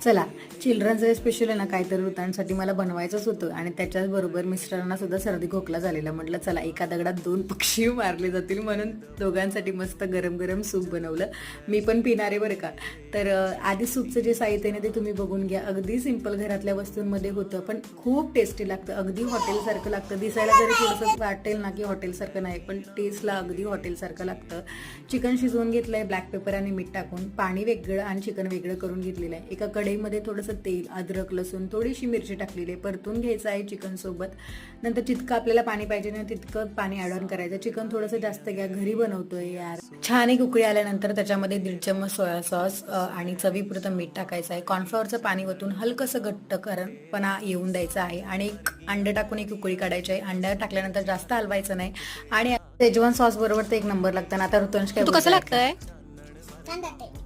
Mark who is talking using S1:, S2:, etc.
S1: चला, children's day special आहे ना, काहीतरी वृतांसाठी मला बनवायचंच होतं आणि त्याच्याचबरोबर मिस्टरांना सुद्धा सर्दी खोकला झालेला. म्हटलं चला एका दगडात दोन पक्षी मारले जातील, म्हणून दोघांसाठी मस्त गरम गरम सूप बनवलं. मी पण पिणारे बरं का. तर आधी सूपचं जे साहित्य आहे ते तुम्ही बघून घ्या. अगदी सिंपल घरातल्या वस्तूंमध्ये होतं, पण खूप टेस्टी लागतं. अगदी हॉटेलसारखं लागतं. दिसायला जरी थोडंसं वाटेल ना की हॉटेलसारखं नाही, पण टेस्टला अगदी हॉटेलसारखं लागतं. चिकन शिजवून घेतलं आहे ब्लॅक पेपर आणि मीठ टाकून. पाणी वेगळं आणि चिकन वेगळं करून घेतलेलं आहे. एका कढईमध्ये थोडंसं तेल, अद्रक, लसूण, थोडीशी मिरची टाकलेली आहे. परतून घ्यायचं आहे चिकन सोबत. नंतर जितकं आपल्याला पाणी पाहिजे ना तितकं पाणी ॲड ऑन करायचं. चिकन थोडंसं जास्त घ्या, घरी बनवतोय यार. छान एक उकळी आल्यानंतर त्याच्यामध्ये 1.5 चम्मच सोया सॉस आणि चवीपुरतं मीठ टाकायचं आहे. कॉर्नफ्लॉवरचं पाणी वतून हलकंसं घट्टपणा येऊन द्यायचं आहे आणि एक अंडं टाकून एक उकळी काढायची आहे. अंडं टाकल्यानंतर जास्त हलवायचं नाही आणि शेजवान सॉस बरोबर ते एक नंबर लागतं. आता ऋतुंश काय
S2: तू कसं लागतंय?
S3: छान लागते.